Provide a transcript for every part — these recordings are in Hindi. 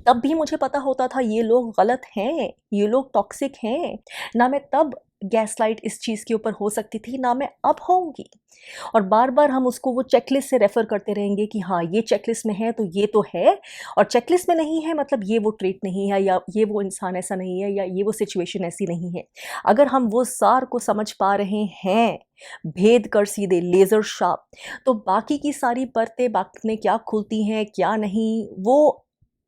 तब भी मुझे पता होता था ये लोग गलत हैं, ये लोग टॉक्सिक हैं। ना मैं तब गैसलाइट इस चीज़ के ऊपर हो सकती थी, ना मैं अब होऊँगी। और बार-बार हम उसको वो चेकलिस्ट से रेफ़र करते रहेंगे कि हाँ, ये चेकलिस्ट में है तो ये तो है, और चेकलिस्ट में नहीं है मतलब ये वो ट्रेट नहीं है, या ये वो इंसान ऐसा नहीं है, या ये वो सिचुएशन ऐसी नहीं है। अगर हम वो सार को समझ पा रहे हैं, भेद कर सीधे लेज़र शार्प, तो बाकी की सारी परतें बाद में क्या खुलती हैं, क्या नहीं, वो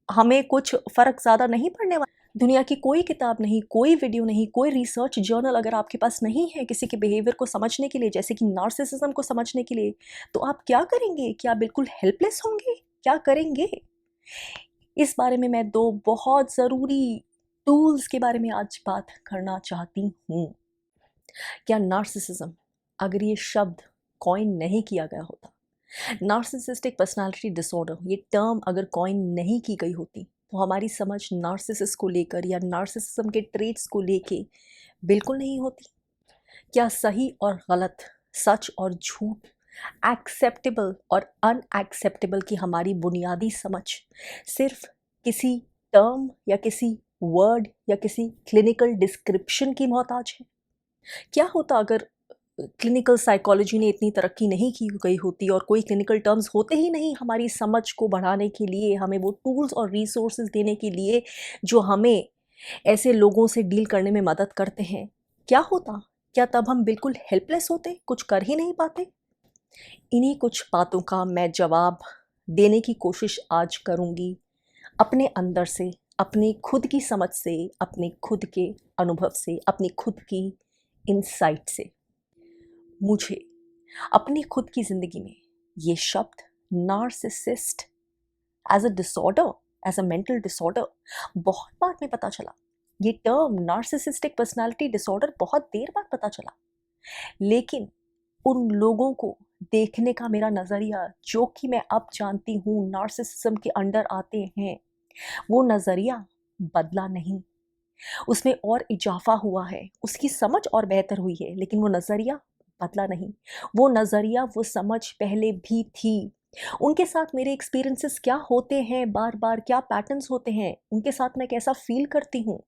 हमें कुछ फ़र्क ज़्यादा नहीं पड़ने वाला। दुनिया की कोई किताब नहीं, कोई वीडियो नहीं, कोई रिसर्च जर्नल अगर आपके पास नहीं है किसी के बिहेवियर को समझने के लिए, जैसे कि नार्सिसिज्म को समझने के लिए, तो आप क्या करेंगे? क्या बिल्कुल हेल्पलेस होंगे? क्या करेंगे? इस बारे में मैं 2 बहुत ज़रूरी टूल्स के बारे में आज बात करना चाहती हूँ। क्या नार्सिसिज्म, अगर ये शब्द कॉइन नहीं किया गया होता, नार्सिसिस्टिक पर्सनालिटी डिसऑर्डर ये टर्म अगर कॉइन नहीं की गई होती, तो हमारी समझ नार्सिसिस को लेकर या नार्सिसिज्म के ट्रेट्स को लेके बिल्कुल नहीं होती। क्या सही और गलत, सच और झूठ, एक्सेप्टेबल और अनएक्सेप्टेबल की हमारी बुनियादी समझ सिर्फ किसी टर्म या किसी वर्ड या किसी क्लिनिकल डिस्क्रिप्शन की मोहताज है? क्या होता अगर क्लिनिकल साइकोलॉजी ने इतनी तरक्की नहीं की गई होती और कोई क्लिनिकल टर्म्स होते ही नहीं हमारी समझ को बढ़ाने के लिए, हमें वो टूल्स और रिसोर्सेज देने के लिए जो हमें ऐसे लोगों से डील करने में मदद करते हैं? क्या होता? क्या तब हम बिल्कुल हेल्पलेस होते, कुछ कर ही नहीं पाते? इन्हीं कुछ बातों का मैं जवाब देने की कोशिश आज करूँगी, अपने अंदर से, अपनी खुद की समझ से, अपने खुद के अनुभव से, अपनी खुद की इनसाइट से। मुझे अपनी खुद की ज़िंदगी में ये शब्द narcissist as a disorder, as a mental disorder बहुत बाद में पता चला। ये टर्म नार्सिसिस्टिक पर्सनालिटी डिसऑर्डर बहुत देर बाद पता चला। लेकिन उन लोगों को देखने का मेरा नज़रिया, जो कि मैं अब जानती हूँ नार्सिसिज्म के अंडर आते हैं, वो नज़रिया बदला नहीं। उसमें और इजाफा हुआ है, उसकी समझ और बेहतर हुई है, लेकिन वो नज़रिया बदला नहीं। वो नज़रिया, वो समझ पहले भी थी। उनके साथ मेरे एक्सपीरियंसेस क्या होते हैं, बार-बार क्या पैटर्न्स होते हैं, उनके साथ मैं कैसा फ़ील करती हूँ,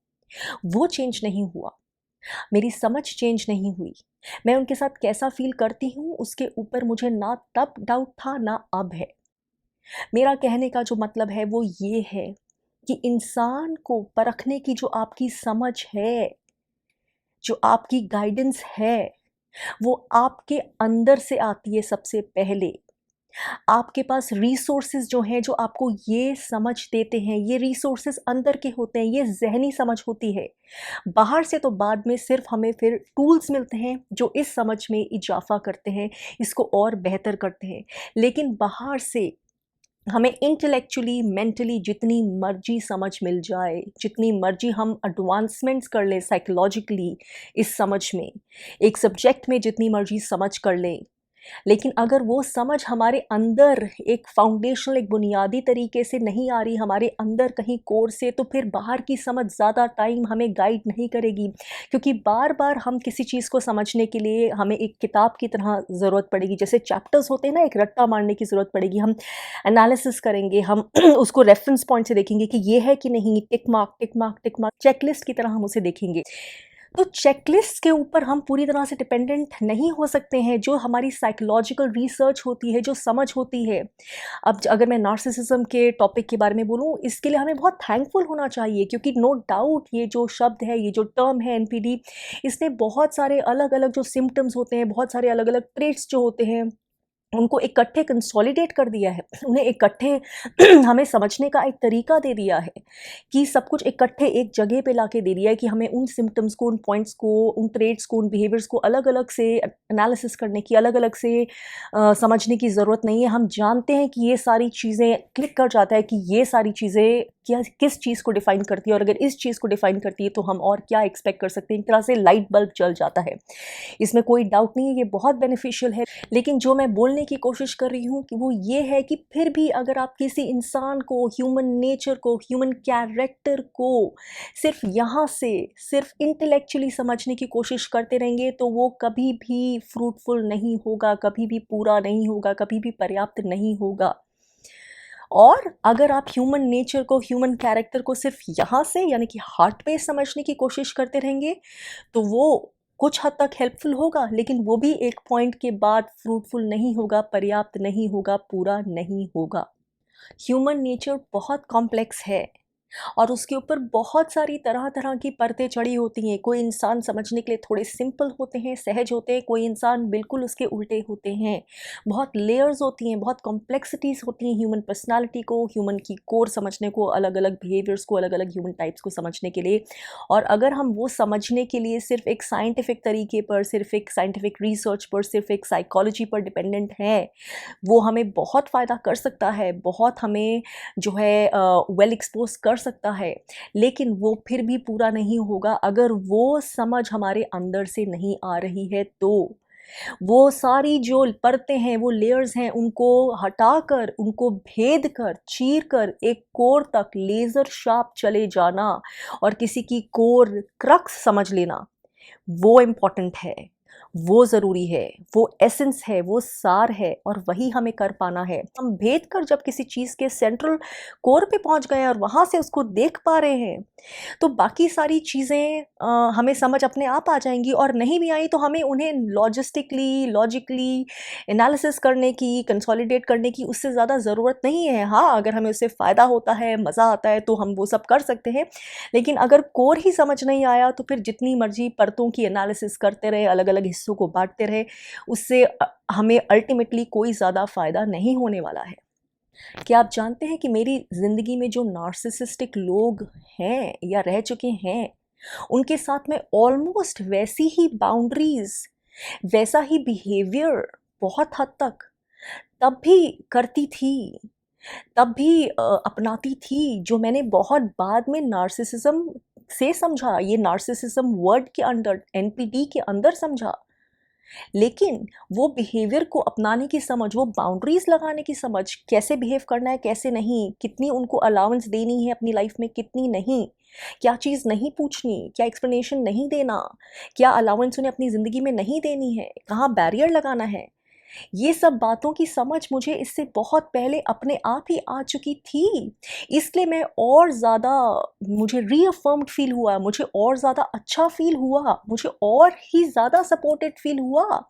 वो चेंज नहीं हुआ। मेरी समझ चेंज नहीं हुई। मैं उनके साथ कैसा फ़ील करती हूँ, उसके ऊपर मुझे ना तब डाउट था, ना अब है। मेरा कहने का जो मतलब है वो ये है कि इंसान को परखने की जो आपकी समझ है, जो आपकी गाइडेंस है, वो आपके अंदर से आती है सबसे पहले। आपके पास रिसोर्सेज़ जो हैं, जो आपको ये समझ देते हैं, ये रिसोर्सेज़ अंदर के होते हैं, ये ज़हनी समझ होती है। बाहर से तो बाद में सिर्फ़ हमें फिर टूल्स मिलते हैं, जो इस समझ में इज़ाफ़ा करते हैं, इसको और बेहतर करते हैं। लेकिन बाहर से हमें इंटेलेक्चुअली, मेंटली जितनी मर्ज़ी समझ मिल जाए, जितनी मर्ज़ी हम एडवांसमेंट्स कर लें साइकोलॉजिकली इस समझ में, एक सब्जेक्ट में जितनी मर्ज़ी समझ कर लें, लेकिन अगर वो समझ हमारे अंदर एक फाउंडेशनल, एक बुनियादी तरीके से नहीं आ रही, हमारे अंदर कहीं कोर से, तो फिर बाहर की समझ ज़्यादा टाइम हमें गाइड नहीं करेगी। क्योंकि बार-बार हम किसी चीज़ को समझने के लिए हमें एक किताब की तरह ज़रूरत पड़ेगी। जैसे चैप्टर्स होते हैं ना, एक रट्टा मारने की ज़रूरत पड़ेगी। हम एनालिसिस करेंगे, हम उसको रेफ़रेंस पॉइंट से देखेंगे कि ये है कि नहीं, tick mark, tick mark, tick mark, checklist की तरह हम उसे देखेंगे। तो चेकलिस्ट के ऊपर हम पूरी तरह से डिपेंडेंट नहीं हो सकते हैं। जो हमारी साइकोलॉजिकल रिसर्च होती है, जो समझ होती है, अब अगर मैं नार्सिसिज्म के टॉपिक के बारे में बोलूँ, इसके लिए हमें बहुत थैंकफुल होना चाहिए, क्योंकि नो डाउट ये जो शब्द है, ये जो टर्म है एनपीडी, इसने बहुत सारे अलग-अलग जो सिम्पटम्स होते हैं, बहुत सारे अलग-अलग ट्रेट्स जो होते हैं, उनको इकट्ठे कंसोलिडेट कर दिया है। उन्हें इकट्ठे हमें समझने का एक तरीका दे दिया है, कि सब कुछ इकट्ठे एक जगह पे लाके दे दिया है कि हमें उन सिम्पटम्स को, उन पॉइंट्स को, उन ट्रेट्स को, उन बिहेवियर्स को अलग-अलग से एनालिसिस करने की, अलग-अलग से समझने की ज़रूरत नहीं है। हम जानते हैं कि ये सारी चीज़ें क्लिक कर जाता है कि ये सारी चीज़ें क्या किस चीज़ को डिफ़ाइन करती है, और अगर इस चीज़ को डिफ़ाइन करती है तो हम और क्या एक्सपेक्ट कर सकते हैं। एक तरह से लाइट बल्ब जल जाता है। इसमें कोई डाउट नहीं है, ये बहुत बेनिफिशियल है। लेकिन जो मैं बोलने की कोशिश कर रही हूँ कि वो ये है कि फिर भी अगर आप किसी इंसान को, ह्यूमन नेचर को, ह्यूमन कैरेक्टर को सिर्फ यहाँ से सिर्फ इंटेलेक्चुअली समझने की कोशिश करते रहेंगे, तो वो कभी भी फ्रूटफुल नहीं होगा, कभी भी पूरा नहीं होगा, कभी भी पर्याप्त नहीं होगा। और अगर आप ह्यूमन नेचर को, ह्यूमन कैरेक्टर को सिर्फ यहाँ से यानी कि हार्ट पे समझने की कोशिश करते रहेंगे तो वो कुछ हद तक हेल्पफुल होगा, लेकिन वो भी एक पॉइंट के बाद फ्रूटफुल नहीं होगा, पर्याप्त नहीं होगा, पूरा नहीं होगा। ह्यूमन नेचर बहुत कॉम्प्लेक्स है और उसके ऊपर बहुत सारी तरह तरह की परतें चढ़ी होती हैं। कोई इंसान समझने के लिए थोड़े सिंपल होते हैं, सहज होते हैं, कोई इंसान बिल्कुल उसके उल्टे होते हैं। बहुत लेयर्स होती हैं, बहुत कॉम्प्लेक्सिटीज़ होती हैं ह्यूमन पर्सनालिटी को, ह्यूमन की कोर समझने को, अलग अलग बिहेवियर्स को, अलग अलग ह्यूमन टाइप्स को समझने के लिए। और अगर हम वो समझने के लिए सिर्फ एक साइंटिफिक तरीके पर, सिर्फ एक साइंटिफिक रिसर्च पर, सिर्फ एक साइकोलॉजी पर डिपेंडेंट हैं, वो हमें बहुत फ़ायदा कर सकता है, बहुत हमें जो है वेल एक्सपोज कर सकता है, लेकिन वो फिर भी पूरा नहीं होगा अगर वो समझ हमारे अंदर से नहीं आ रही है। तो वो सारी जो परतें हैं, वो लेयर्स हैं, उनको हटाकर, उनको भेद कर, चीर कर एक कोर तक लेज़र शार्प चले जाना और किसी की कोर क्रक्स समझ लेना, वो इम्पॉर्टेंट है, वो ज़रूरी है, वो एसेंस है, वो सार है और वही हमें कर पाना है। हम भेद कर जब किसी चीज़ के सेंट्रल कोर पे पहुंच गए हैं और वहाँ से उसको देख पा रहे हैं, तो बाकी सारी चीज़ें हमें समझ अपने आप आ जाएंगी, और नहीं भी आई तो हमें उन्हें लॉजिस्टिकली, लॉजिकली एनालिसिस करने की, कंसोलिडेट करने की उससे ज़्यादा ज़रूरत नहीं है। हाँ, अगर हमें उससे फ़ायदा होता है, मज़ा आता है, तो हम वो सब कर सकते हैं, लेकिन अगर कोर ही समझ नहीं आया तो फिर जितनी मर्जी परतों की एनालिसिस करते रहे, अलग अलग हिस्सों को बांटते रहे, उससे हमें अल्टीमेटली कोई ज़्यादा फ़ायदा नहीं होने वाला है। क्या आप जानते हैं कि मेरी ज़िंदगी में जो नार्सिसिस्टिक लोग हैं या रह चुके हैं, उनके साथ में ऑलमोस्ट वैसी ही बाउंड्रीज़, वैसा ही बिहेवियर बहुत हद तक तब भी करती थी, तब भी अपनाती थी, जो मैंने बहुत बाद में नार्सिसिज्म से समझा, ये नार्सिसिज्म वर्ड के अंदर, एनपीडी के अंदर समझा। लेकिन वो बिहेवियर को अपनाने की समझ, वो बाउंड्रीज लगाने की समझ, कैसे बिहेव करना है, कैसे नहीं, कितनी उनको अलाउंस देनी है अपनी लाइफ में, कितनी नहीं, क्या चीज़ नहीं पूछनी, क्या एक्सप्लेनेशन नहीं देना, क्या अलाउंस उन्हें अपनी ज़िंदगी में नहीं देनी है, कहाँ बैरियर लगाना है, ये सब बातों की समझ मुझे इससे बहुत पहले अपने आप ही आ चुकी थी। इसलिए मैं और ज़्यादा, मुझे रीअफ़र्म्ड फ़ील हुआ, मुझे और ज़्यादा अच्छा फ़ील हुआ, मुझे और ही ज़्यादा सपोर्टेड फ़ील हुआ,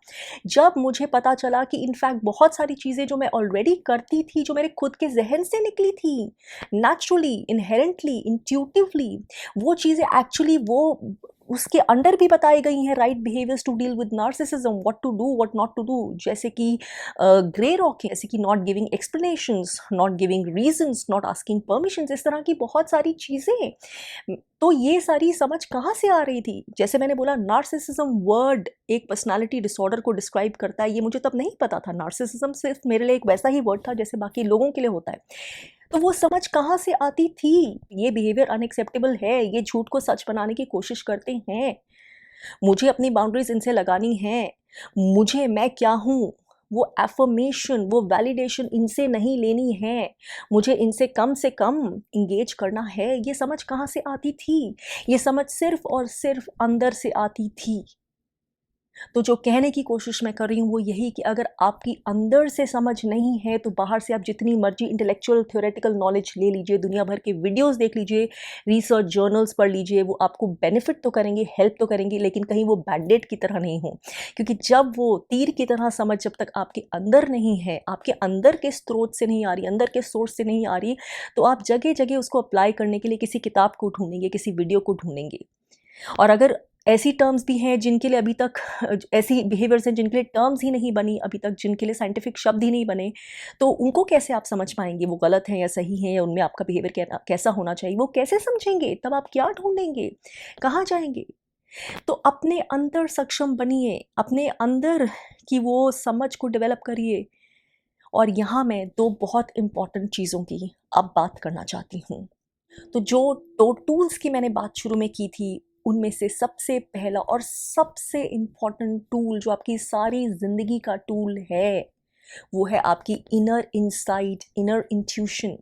जब मुझे पता चला कि इनफैक्ट बहुत सारी चीज़ें जो मैं ऑलरेडी करती थी, जो मेरे खुद के ज़हन से निकली थी, नेचुरली, इनहेरेंटली, इंट्यूटिवली, वो चीज़ें एक्चुअली वो उसके अंडर भी बताई गई हैं, right behaviours to deal with narcissism, what to do, what not to do, जैसे कि ग्रे रॉक, जैसे कि not giving explanations, not giving reasons, not asking permissions, इस तरह की बहुत सारी चीज़ें। तो ये सारी समझ कहाँ से आ रही थी? जैसे मैंने बोला, नार्सिसिज्म वर्ड एक पर्सनालिटी डिसऑर्डर को डिस्क्राइब करता है, ये मुझे तब नहीं पता था। नार्सिसिज्म सिर्फ मेरे लिए एक वैसा ही वर्ड था जैसे बाकी लोगों के लिए होता है। तो वो समझ कहाँ से आती थी? ये बिहेवियर अनएक्सेप्टेबल है, ये झूठ को सच बनाने की कोशिश करते हैं, मुझे अपनी बाउंड्रीज इनसे लगानी है, मुझे मैं क्या हूँ, वो एफर्मेशन, वो वैलिडेशन इनसे नहीं लेनी है, मुझे इनसे कम से कम इंगेज करना है। ये समझ कहाँ से आती थी? ये समझ सिर्फ और सिर्फ अंदर से आती थी। तो जो कहने की कोशिश मैं कर रही हूँ वो यही कि अगर आपकी अंदर से समझ नहीं है तो बाहर से आप जितनी मर्जी इंटेलेक्चुअल थ्योरेटिकल नॉलेज ले लीजिए, दुनिया भर के वीडियोस देख लीजिए, रिसर्च जर्नल्स पढ़ लीजिए, वो आपको बेनिफिट तो करेंगे, हेल्प तो करेंगे, लेकिन कहीं वो बैंडेड की तरह नहीं हो। क्योंकि जब वो तीर की तरह समझ जब तक आपके अंदर नहीं है, आपके अंदर के स्रोत से नहीं आ रही, अंदर के सोर्स से नहीं आ रही, तो आप जगह जगह उसको अप्लाई करने के लिए किसी किताब को ढूंढेंगे, किसी वीडियो को ढूंढेंगे। और अगर ऐसी टर्म्स भी हैं जिनके लिए अभी तक, ऐसी बिहेवियर्स हैं जिनके लिए टर्म्स ही नहीं बनी अभी तक, जिनके लिए साइंटिफिक शब्द ही नहीं बने, तो उनको कैसे आप समझ पाएंगे वो गलत है या सही है, या उनमें आपका बिहेवियर कैसा होना चाहिए, वो कैसे समझेंगे? तब आप क्या ढूंढेंगे, कहाँ जाएंगे? तो अपने अंदर सक्षम बनिए, अपने अंदर की वो समझ को डेवलप करिए। और यहाँ मैं दो बहुत इम्पॉर्टेंट चीज़ों की अब बात करना चाहती हूँ। तो जो दो टूल्स की मैंने बात शुरू में की थी, उनमें से सबसे पहला और सबसे इम्पॉर्टेंट टूल जो आपकी सारी ज़िंदगी का टूल है, वो है आपकी इनर इंसाइट, इनर इंट्यूशन।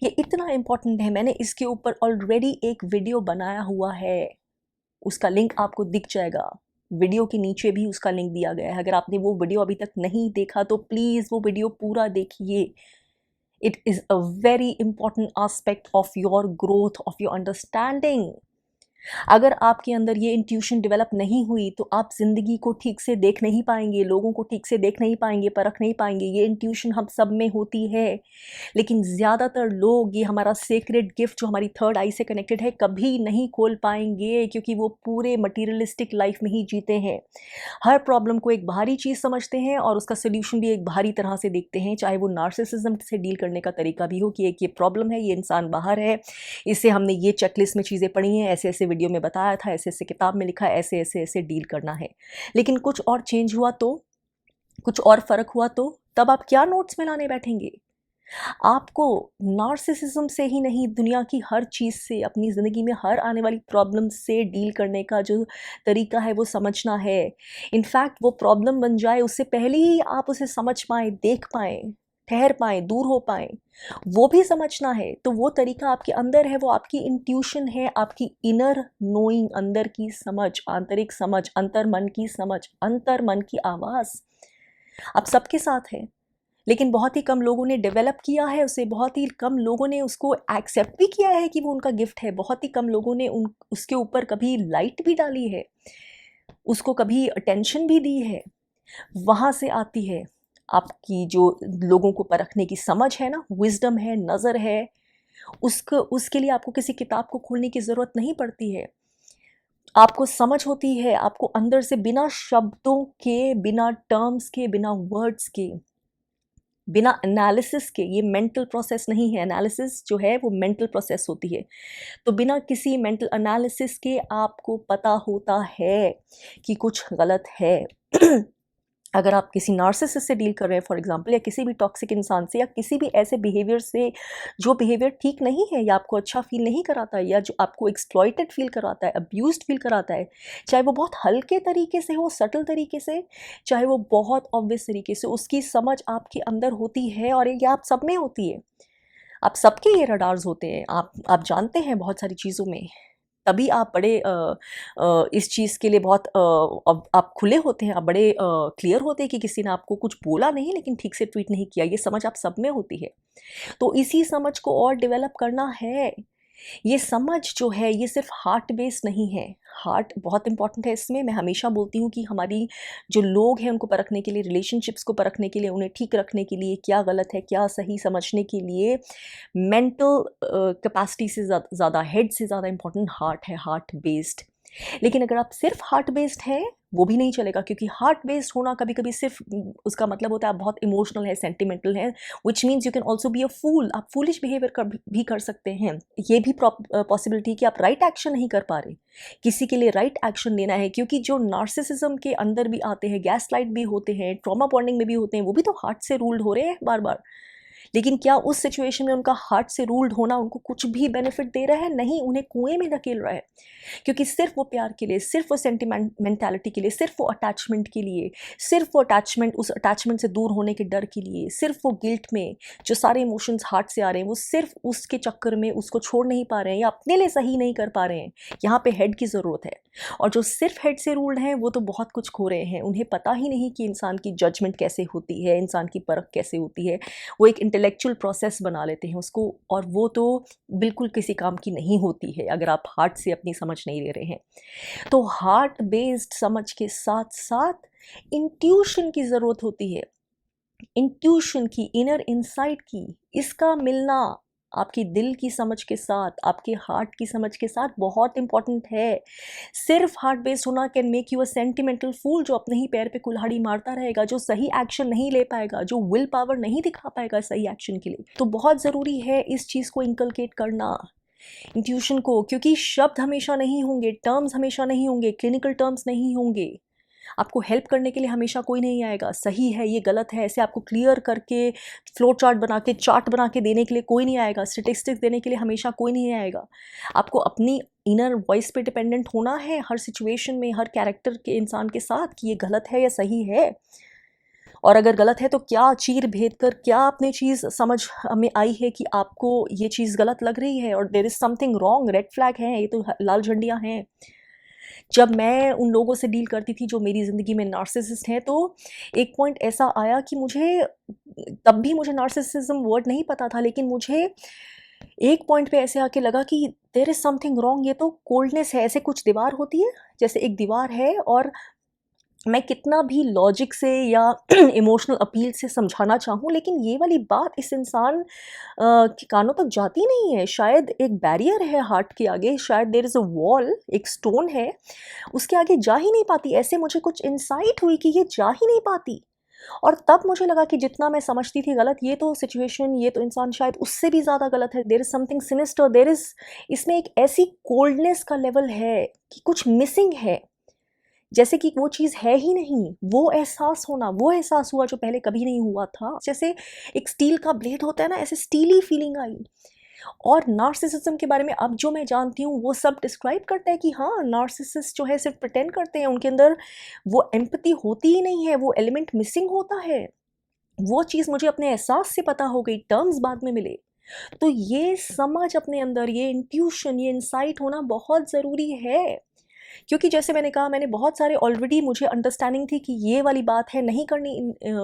ये इतना इम्पॉर्टेंट है, मैंने इसके ऊपर ऑलरेडी एक वीडियो बनाया हुआ है, उसका लिंक आपको दिख जाएगा, वीडियो के नीचे भी उसका लिंक दिया गया है। अगर आपने वो वीडियो अभी तक नहीं देखा तो प्लीज़ वो वीडियो पूरा देखिए। It is a very important aspect of your growth, of your understanding. अगर आपके अंदर ये इंट्यूशन डेवलप नहीं हुई तो आप ज़िंदगी को ठीक से देख नहीं पाएंगे, लोगों को ठीक से देख नहीं पाएंगे, परख नहीं पाएंगे। ये इंट्यूशन हम सब में होती है, लेकिन ज़्यादातर लोग ये हमारा सेक्रेड गिफ्ट जो हमारी थर्ड आई से कनेक्टेड है कभी नहीं खोल पाएंगे, क्योंकि वो पूरे मटीरियलिस्टिक लाइफ में ही जीते हैं। हर प्रॉब्लम को एक बाहरी चीज़ समझते हैं और उसका सोल्यूशन भी एक बाहरी तरह से देखते हैं, चाहे वो नार्सिसिज्म से डील करने का तरीका भी हो कि एक ये प्रॉब्लम है, ये इंसान बाहर है, इससे हमने ये चेकलिस्ट में चीज़ें पढ़ी हैं, ऐसे ऐसे वीडियो में बताया था, ऐसे ऐसे किताब में लिखा है, ऐसे ऐसे ऐसे डील करना है। लेकिन कुछ और चेंज हुआ तो, कुछ और फ़र्क हुआ तो तब आप क्या नोट्स में लाने बैठेंगे? आपको नार्सिसिज्म से ही नहीं, दुनिया की हर चीज़ से, अपनी ज़िंदगी में हर आने वाली प्रॉब्लम से डील करने का जो तरीका है वो समझना है। इनफैक्ट वो प्रॉब्लम बन जाए उससे पहले ही आप उसे समझ पाएँ, देख पाएँ, ठहर पाएँ, दूर हो पाएँ, वो भी समझना है। तो वो तरीका आपके अंदर है, वो आपकी इंट्यूशन है, आपकी इनर नोइंग, अंदर की समझ, आंतरिक समझ, अंतर्मन की समझ, अंतर्मन की आवाज़ आप सबके साथ है। लेकिन बहुत ही कम लोगों ने डेवलप किया है उसे, बहुत ही कम लोगों ने उसको एक्सेप्ट भी किया है कि वो उनका गिफ्ट है, बहुत ही कम लोगों ने उसके ऊपर कभी लाइट भी डाली है, उसको कभी अटेंशन भी दी है। वहाँ से आती है आपकी जो लोगों को परखने की समझ है ना, विजडम है, नज़र है। उसके लिए आपको किसी किताब को खोलने की ज़रूरत नहीं पड़ती है। आपको समझ होती है, आपको अंदर से बिना शब्दों के, बिना टर्म्स के, बिना वर्ड्स के, बिना एनालिसिस के, ये मेंटल प्रोसेस नहीं है, एनालिसिस जो है वो मेंटल प्रोसेस होती है। तो बिना किसी मेंटल एनालिसिस के आपको पता होता है कि कुछ गलत है। अगर आप किसी नार्सिसिस्ट से डील कर रहे हैं फॉर एग्जांपल, या किसी भी टॉक्सिक इंसान से, या किसी भी ऐसे बिहेवियर से जो बिहेवियर ठीक नहीं है, या आपको अच्छा फील नहीं कराता है, या जो आपको एक्सप्लॉइटेड फील कराता है, अब्यूज्ड फील कराता है, चाहे वो बहुत हल्के तरीके से हो, सटल तरीके से, चाहे वो बहुत ऑब्वियस तरीके से, उसकी समझ आपके अंदर होती है और ये आप सब में होती है। आप सबके ये रडार्स होते हैं, आप जानते हैं बहुत सारी चीज़ों में, तभी आप बड़े इस चीज़ के लिए बहुत अब आप खुले होते हैं, आप बड़े क्लियर होते हैं कि किसी ने आपको कुछ बोला नहीं लेकिन ठीक से ट्रीट नहीं किया, ये समझ आप सब में होती है। तो इसी समझ को और डेवलप करना है। ये समझ जो है ये सिर्फ हार्ट बेस्ड नहीं है, हार्ट बहुत इंपॉर्टेंट है इसमें। मैं हमेशा बोलती हूँ कि हमारी जो लोग हैं उनको परखने के लिए, रिलेशनशिप्स को परखने के लिए, उन्हें ठीक रखने के लिए, क्या गलत है क्या सही समझने के लिए मेंटल कैपेसिटी से ज़्यादा, हेड से ज़्यादा इंपॉर्टेंट हार्ट है, हार्ट बेस्ड। लेकिन अगर आप सिर्फ हार्ट बेस्ड हैं वो भी नहीं चलेगा, क्योंकि हार्ट बेस्ड होना कभी कभी सिर्फ उसका मतलब होता है आप बहुत इमोशनल है, सेंटिमेंटल है, which means you can also be a fool. आप फूलिश बिहेवियर भी कर सकते हैं। ये भी पॉसिबिलिटी कि आप राइट एक्शन नहीं कर पा रहे, किसी के लिए राइट एक्शन लेना है, क्योंकि जो नार्सिसिज्म के अंदर भी आते हैं, गैस लाइट भी होते हैं, ट्रॉमा बॉन्डिंग में भी होते हैं, वो भी तो हार्ट से रूल्ड हो रहे हैं बार बार। लेकिन क्या उस सिचुएशन में उनका हार्ट से रूल्ड होना उनको कुछ भी बेनिफिट दे रहा है? नहीं, उन्हें कुएं में धकेल रहा है। क्योंकि सिर्फ वो प्यार के लिए, सिर्फ वो सेंटिमेंटैलिटी के लिए, सिर्फ वो अटैचमेंट के लिए, सिर्फ वो अटैचमेंट, उस अटैचमेंट से दूर होने के डर के लिए, सिर्फ वो गिल्ट में जो सारे इमोशंस हार्ट से आ रहे हैं, वो सिर्फ उसके चक्कर में उसको छोड़ नहीं पा रहे हैं या अपने लिए सही नहीं कर पा रहे हैं। यहाँ पे हेड की ज़रूरत है। और जो सिर्फ हेड से रूल्ड हैं वो तो बहुत कुछ खो रहे हैं। उन्हें पता ही नहीं कि इंसान की जजमेंट कैसे होती है, इंसान की परख कैसे होती है। वो एक इंटेलेक्चुअल प्रोसेस बना लेते हैं उसको, और वो तो बिल्कुल किसी काम की नहीं होती है अगर आप हार्ट से अपनी समझ नहीं ले रहे हैं। तो हार्ट बेस्ड समझ के साथ साथ इंट्यूशन की ज़रूरत होती है, इंट्यूशन की, इनर इंसाइट की। इसका मिलना आपकी दिल की समझ के साथ, आपके हार्ट की समझ के साथ बहुत इंपॉर्टेंट है। सिर्फ हार्ट बेस्ड होना can make you a sentimental fool, जो अपने ही पैर पे कुल्हाड़ी मारता रहेगा, जो सही एक्शन नहीं ले पाएगा, जो विल पावर नहीं दिखा पाएगा सही एक्शन के लिए। तो बहुत ज़रूरी है इस चीज़ को इंकलकेट करना, इंट्यूशन को, क्योंकि शब्द हमेशा नहीं होंगे, टर्म्स हमेशा नहीं होंगे, क्लिनिकल टर्म्स नहीं होंगे। आपको हेल्प करने के लिए हमेशा कोई नहीं आएगा, सही है ये गलत है ऐसे आपको क्लियर करके फ्लो चार्ट बना के, चार्ट बना के देने के लिए कोई नहीं आएगा, स्टेटिस्टिक्स देने के लिए हमेशा कोई नहीं आएगा। आपको अपनी इनर वॉइस पे डिपेंडेंट होना है हर सिचुएशन में, हर कैरेक्टर के इंसान के साथ, कि ये गलत है या सही है। और अगर गलत है तो क्या चीर भेद कर क्या अपनी चीज़ समझ में आई है कि आपको ये चीज़ गलत लग रही है और there is something wrong, red flag है, ये तो लाल झंडियाँ हैं। जब मैं उन लोगों से डील करती थी जो मेरी ज़िंदगी में नार्सिसिस्ट हैं, तो एक पॉइंट ऐसा आया कि मुझे, तब भी मुझे नार्सिसिज्म वर्ड नहीं पता था, लेकिन मुझे एक पॉइंट पे ऐसे आके लगा कि देयर इज़ समथिंग रॉन्ग, ये तो कोल्डनेस है। ऐसे कुछ दीवार होती है, जैसे एक दीवार है और मैं कितना भी लॉजिक से या इमोशनल अपील से समझाना चाहूँ, लेकिन ये वाली बात इस इंसान के कानों तक जाती नहीं है। शायद एक बैरियर है हार्ट के आगे, शायद देयर इज़ अ वॉल, एक स्टोन है, उसके आगे जा ही नहीं पाती। ऐसे मुझे कुछ इंसाइट हुई कि ये जा ही नहीं पाती। और तब मुझे लगा कि जितना मैं समझती थी गलत, ये तो सिचुएशन, ये तो इंसान शायद उससे भी ज़्यादा गलत है। There is something sinister, there is, इसमें एक ऐसी कोल्डनेस का लेवल है कि कुछ मिसिंग है, जैसे कि वो चीज़ है ही नहीं। वो एहसास होना, वो एहसास हुआ जो पहले कभी नहीं हुआ था। जैसे एक स्टील का ब्लेड होता है ना, ऐसे स्टीली फीलिंग आई। और नार्सिसिज्म के बारे में अब जो मैं जानती हूँ, वो सब डिस्क्राइब करता है कि हाँ, नार्सिसिस्ट जो है सिर्फ प्रिटेंड करते हैं, उनके अंदर वो एम्पैथी होती ही नहीं है, वो एलिमेंट मिसिंग होता है। वो चीज़ मुझे अपने एहसास से पता हो गई, टर्म्स बाद में मिले। तो ये समझ अपने अंदर, ये इंट्यूशन, ये इंसाइट होना बहुत ज़रूरी है। क्योंकि जैसे मैंने कहा, मैंने बहुत सारे ऑलरेडी, मुझे अंडरस्टैंडिंग थी कि ये वाली बात है, नहीं करनी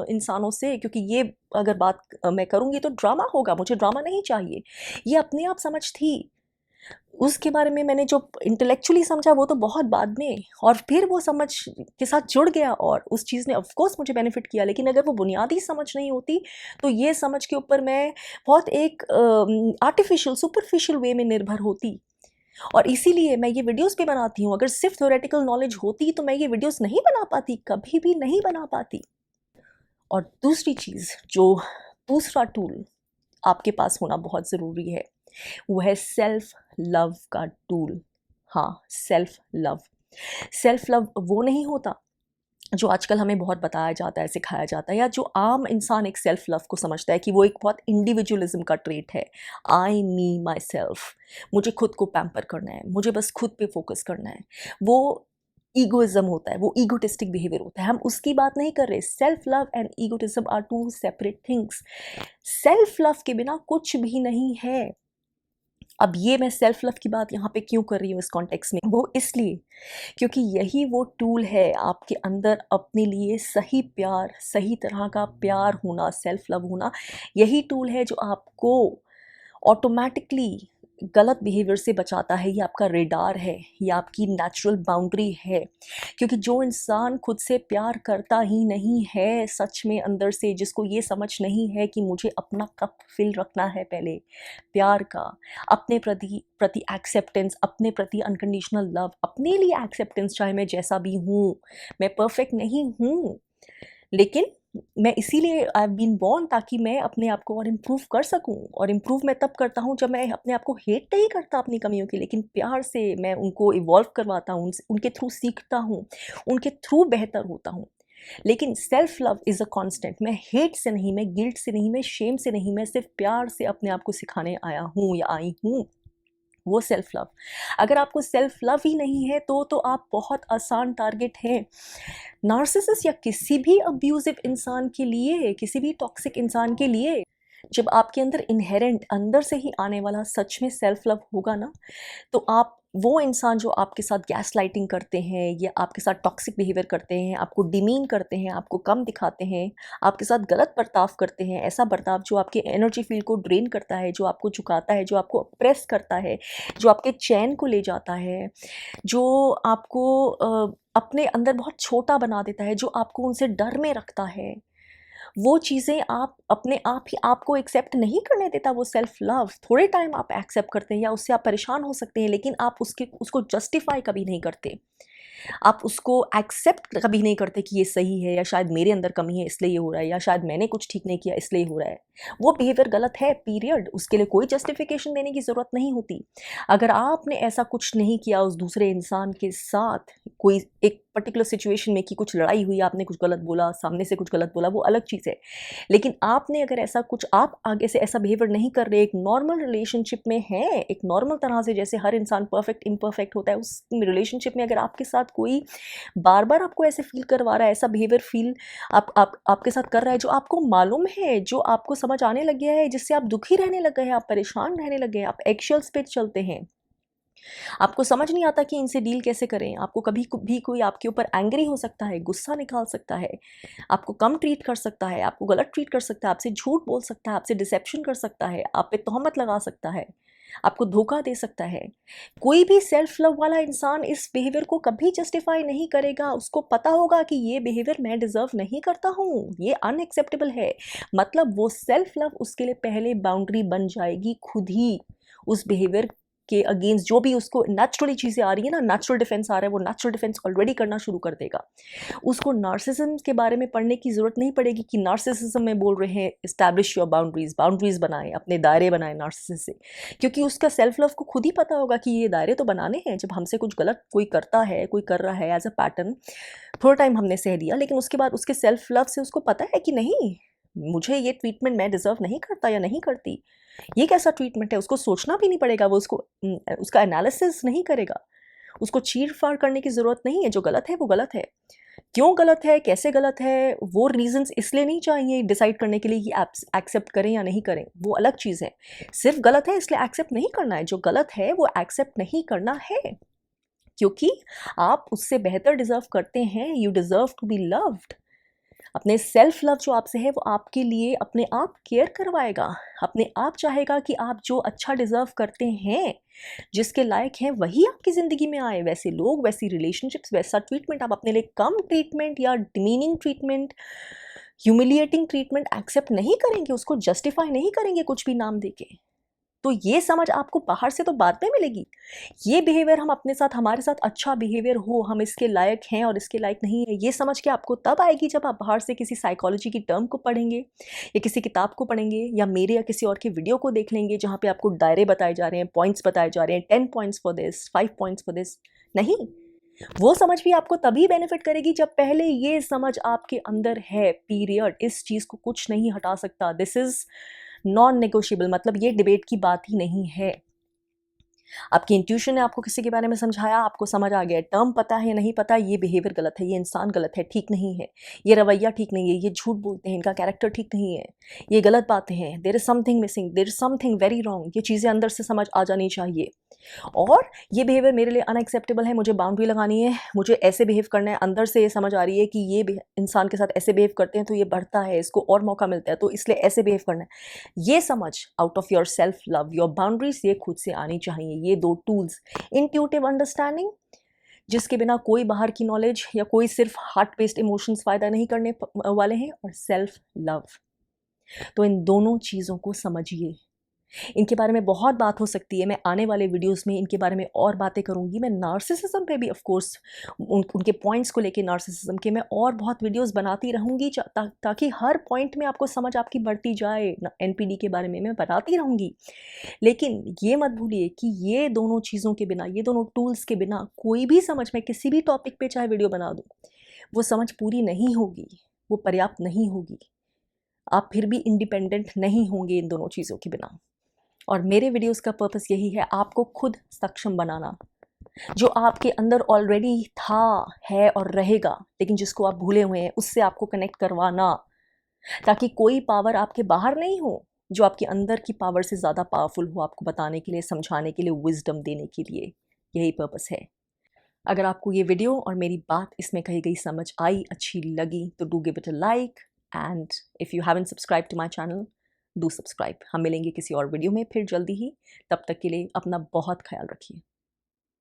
इंसानों से, क्योंकि ये अगर बात मैं करूँगी तो ड्रामा होगा, मुझे ड्रामा नहीं चाहिए। ये अपने आप समझ थी। उसके बारे में मैंने जो इंटेलेक्चुअली समझा वो तो बहुत बाद में, और फिर वो समझ के साथ जुड़ गया और उस चीज़ ने ऑफ कोर्स मुझे बेनिफिट किया। लेकिन अगर वो बुनियादी समझ नहीं होती, तो ये समझ के ऊपर मैं बहुत एक आर्टिफिशियल, सुपरफिशियल वे में निर्भर होती। और इसीलिए मैं ये वीडियोस भी बनाती हूँ। अगर सिर्फ थ्योरेटिकल नॉलेज होती तो मैं ये वीडियोस नहीं बना पाती, कभी भी नहीं बना पाती। और दूसरी चीज़, जो दूसरा टूल आपके पास होना बहुत ज़रूरी है, वो है सेल्फ लव का टूल। हाँ, सेल्फ लव। सेल्फ लव वो नहीं होता जो आजकल हमें बहुत बताया जाता है, सिखाया जाता है, या जो आम इंसान एक सेल्फ लव को समझता है कि वो एक बहुत इंडिविजुअलिज्म का ट्रेट है। आई मी माई सेल्फ, मुझे खुद को पैम्पर करना है, मुझे बस खुद पे फोकस करना है। वो ईगोइज्म होता है, वो ईगोटिस्टिक बिहेवियर होता है। हम उसकी बात नहीं कर रहे। Self love and egotism are two separate things. Self love के बिना कुछ भी नहीं है। अब ये मैं सेल्फ लव की बात यहाँ पे क्यों कर रही हूँ इस कॉन्टेक्स्ट में, वो इसलिए क्योंकि यही वो टूल है आपके अंदर अपने लिए सही प्यार, सही तरह का प्यार होना, सेल्फ लव होना। यही टूल है जो आपको ऑटोमेटिकली गलत बिहेवियर से बचाता है। ये आपका रेडार है, ये आपकी नेचुरल बाउंड्री है। क्योंकि जो इंसान खुद से प्यार करता ही नहीं है सच में अंदर से, जिसको ये समझ नहीं है कि मुझे अपना कप फिल रखना है पहले प्यार का, अपने प्रति प्रति एक्सेप्टेंस, अपने प्रति अनकंडीशनल लव, अपने लिए एक्सेप्टेंस, चाहे मैं जैसा भी हूँ, मैं परफेक्ट नहीं हूँ, लेकिन मैं इसीलिए आई हैव बीन बोर्न ताकि मैं अपने आप को और इम्प्रूव कर सकूं। और इम्प्रूव मैं तब करता हूं जब मैं अपने आप को हेट नहीं करता अपनी कमियों की, लेकिन प्यार से मैं उनको इवॉल्व करवाता हूं, उनके थ्रू सीखता हूं, उनके थ्रू बेहतर होता हूं। लेकिन self love is a constant. मैं हेट से नहीं, मैं गिल्ट से नहीं, मैं शेम से नहीं, मैं सिर्फ प्यार से अपने आप को सिखाने आया हूँ या आई हूँ। वो सेल्फ लव। अगर आपको सेल्फ लव ही नहीं है तो आप बहुत आसान टारगेट हैं नार्सिसिस्ट या किसी भी अब्यूजिव इंसान के लिए, किसी भी टॉक्सिक इंसान के लिए। जब आपके अंदर इनहेरेंट, अंदर से ही आने वाला सच में सेल्फ लव होगा ना, तो आप वो इंसान जो आपके साथ गैस लाइटिंग करते हैं या आपके साथ टॉक्सिक बिहेवियर करते हैं, आपको डिमीन करते हैं, आपको कम दिखाते हैं, आपके साथ गलत बर्ताव करते हैं, ऐसा बर्ताव जो आपके एनर्जी फील्ड को ड्रेन करता है, जो आपको झुकाता है, जो आपको प्रेस करता है, जो आपके चैन को ले जाता है, जो आपको अपने अंदर बहुत छोटा बना देता है, जो आपको उनसे डर में रखता है, वो चीज़ें आप अपने आप ही आपको एक्सेप्ट नहीं करने देता वो सेल्फ लव। थोड़े टाइम आप एक्सेप्ट करते हैं या उससे आप परेशान हो सकते हैं, लेकिन आप उसको जस्टिफाई कभी नहीं करते। आप उसको एक्सेप्ट कभी नहीं करते कि ये सही है, या शायद मेरे अंदर कमी है इसलिए ये हो रहा है, या शायद मैंने कुछ ठीक नहीं किया इसलिए हो रहा है। वो बिहेवियर गलत है, पीरियड। उसके लिए कोई जस्टिफिकेशन देने की ज़रूरत नहीं होती। अगर आपने ऐसा कुछ नहीं किया उस दूसरे इंसान के साथ, कोई एक पर्टिकुलर सिचुएशन में कि कुछ लड़ाई हुई, आपने कुछ गलत बोला, सामने से कुछ गलत बोला, वो अलग चीज़ है। लेकिन आपने अगर ऐसा कुछ, आप आगे से ऐसा बिहेवियर नहीं कर रहे, एक नॉर्मल रिलेशनशिप में हैं, एक नॉर्मल तरह से, जैसे हर इंसान परफेक्ट इम्परफेक्ट होता है, उस रिलेशनशिप में अगर आपके साथ कोई बार बार आपको ऐसे फील करवा रहा है, ऐसा बिहेवियर फील आपके साथ कर रहा है, जो आपको मालूम है, जो आपको समझ आने लग गया है, जिससे आप दुखी रहने लग गए हैं, आप परेशान रहने लग गए हैं, आप एगशेल्स पे चलते हैं, आपको समझ नहीं आता कि इनसे डील कैसे करें। आपको कभी भी कोई आपके ऊपर एंग्री हो सकता है, गुस्सा निकाल सकता है, आपको कम ट्रीट कर सकता है, आपको गलत ट्रीट कर सकता है, आपसे झूठ बोल सकता है, आपसे डिसेप्शन कर सकता है, आप पे तोहमत लगा सकता है, आपको धोखा दे सकता है। कोई भी सेल्फ लव वाला इंसान इस बिहेवियर को कभी जस्टिफाई नहीं करेगा। उसको पता होगा कि ये बिहेवियर मैं डिजर्व नहीं करता हूँ, ये अनएक्सेप्टेबल है। मतलब वो सेल्फ लव उसके लिए पहले बाउंड्री बन जाएगी खुद ही। उस बिहेवियर के अगेंस्ट जो भी उसको नेचुरली चीज़ें आ रही है ना, नेचुरल डिफेंस आ रहा है, वो नेचुरल डिफेंस ऑलरेडी करना शुरू कर देगा। उसको नार्सिसिज्म के बारे में पढ़ने की ज़रूरत नहीं पड़ेगी कि नार्सिसिज्म में बोल रहे हैं इस्टेब्लिश योर बाउंड्रीज, बाउंड्रीज बनाएं, अपने दायरे बनाएं नार्सिसिज्म से, क्योंकि उसका सेल्फ लव को खुद ही पता होगा कि ये दायरे तो बनाने हैं। जब हमसे कुछ गलत कोई करता है, कोई कर रहा है एज अ पैटर्न, थोड़ा टाइम हमने सह लिया, लेकिन उसके बाद उसके सेल्फ लव से उसको पता है कि नहीं, मुझे ये ट्रीटमेंट मैं डिज़र्व नहीं करता या नहीं करती, ये कैसा ट्रीटमेंट है। उसको सोचना भी नहीं पड़ेगा, वो उसका एनालिसिस नहीं करेगा, उसको चीर फाड़ करने की ज़रूरत नहीं है। जो गलत है वो गलत है, क्यों गलत है, कैसे गलत है, वो रीजंस इसलिए नहीं चाहिए डिसाइड करने के लिए कि आप एक्सेप्ट करें या नहीं करें, वो अलग चीज़ है। सिर्फ गलत है इसलिए एक्सेप्ट नहीं करना है, जो गलत है वो एक्सेप्ट नहीं करना है, क्योंकि आप उससे बेहतर डिजर्व करते हैं। You deserve to be loved. अपने सेल्फ लव जो आपसे है वो आपके लिए अपने आप केयर करवाएगा, अपने आप चाहेगा कि आप जो अच्छा डिजर्व करते हैं, जिसके लायक हैं, वही आपकी ज़िंदगी में आए। वैसे लोग, वैसी रिलेशनशिप्स, वैसा ट्रीटमेंट आप अपने लिए कम ट्रीटमेंट या demeaning treatment, humiliating treatment accept नहीं करेंगे, उसको जस्टिफाई नहीं करेंगे कुछ भी नाम देके। तो ये समझ आपको बाहर से तो बाद में मिलेगी। ये बिहेवियर हम अपने साथ, हमारे साथ अच्छा बिहेवियर हो, हम इसके लायक हैं और इसके लायक नहीं है, ये समझ के आपको तब आएगी जब आप बाहर से किसी साइकोलॉजी की टर्म को पढ़ेंगे या किसी किताब को पढ़ेंगे या मेरे या किसी और के वीडियो को देख लेंगे जहाँ पे आपको दायरे बताए जा रहे हैं, पॉइंट्स बताए जा रहे हैं, 10 points for this, 5 points for this. नहीं, वो समझ भी आपको तभी बेनिफिट करेगी जब पहले ये समझ आपके अंदर है, पीरियड। इस चीज़ को कुछ नहीं हटा सकता। दिस इज़ नॉन नेगोशिएबल, मतलब ये डिबेट की बात ही नहीं है। आपकी इंट्यूशन ने आपको किसी के बारे में समझाया, आपको समझ आ गया, टर्म पता है या नहीं पता, ये बिहेवियर गलत है, ये इंसान गलत है, ठीक नहीं है, ये रवैया ठीक नहीं है, ये झूठ बोलते हैं, इनका कैरेक्टर ठीक नहीं है, ये गलत बातें हैं, there is something missing, there is something very wrong. ये चीज़ें अंदर से समझ आ जानी चाहिए। और ये बिहेवियर मेरे लिए अनएक्सेप्टेबल है, मुझे बाउंड्री लगानी है, मुझे ऐसे बिहेव करना है। अंदर से ये समझ आ रही है कि ये इंसान के साथ ऐसे बिहेव करते हैं तो ये बढ़ता है, इसको और मौका मिलता है, तो इसलिए ऐसे बिहेव करना है। ये समझ out of your self love, your boundaries, ये खुद से आनी चाहिए। ये दो टूल्स, इंट्यूटिव अंडरस्टैंडिंग, जिसके बिना कोई बाहर की नॉलेज या कोई सिर्फ हार्ट बेस्ड इमोशंस फ़ायदा नहीं करने वाले हैं, और सेल्फ लव। तो इन दोनों चीज़ों को समझिए। इनके बारे में बहुत बात हो सकती है, मैं आने वाले वीडियोस में इनके बारे में और बातें करूंगी। मैं नार्सिसिज्म पे भी ऑफ कोर्स उनके पॉइंट्स को लेके नार्सिसिज्म के मैं और बहुत वीडियोस बनाती रहूंगी, ताकि हर पॉइंट में आपको समझ आपकी बढ़ती जाए। एनपीडी के बारे में मैं बताती रहूंगी, लेकिन ये मत भूलिए कि ये दोनों चीज़ों के बिना, ये दोनों टूल्स के बिना कोई भी समझ, मैं किसी भी टॉपिक पे चाहे वीडियो बना दूँ, वो समझ पूरी नहीं होगी, वो पर्याप्त नहीं होगी। आप फिर भी इंडिपेंडेंट नहीं होंगे इन दोनों चीज़ों के बिना। और मेरे वीडियोस का पर्पस यही है, आपको खुद सक्षम बनाना। जो आपके अंदर ऑलरेडी था, है और रहेगा, लेकिन जिसको आप भूले हुए हैं, उससे आपको कनेक्ट करवाना, ताकि कोई पावर आपके बाहर नहीं हो जो आपके अंदर की पावर से ज़्यादा पावरफुल हो, आपको बताने के लिए, समझाने के लिए, विजडम देने के लिए। यही पर्पस है। अगर आपको ये वीडियो और मेरी बात इसमें कही गई समझ आई, अच्छी लगी, तो do give it a like, and if you haven't subscribe to my channel, do subscribe. हम मिलेंगे किसी और वीडियो में फिर जल्दी ही। तब तक के लिए अपना बहुत ख्याल रखिए।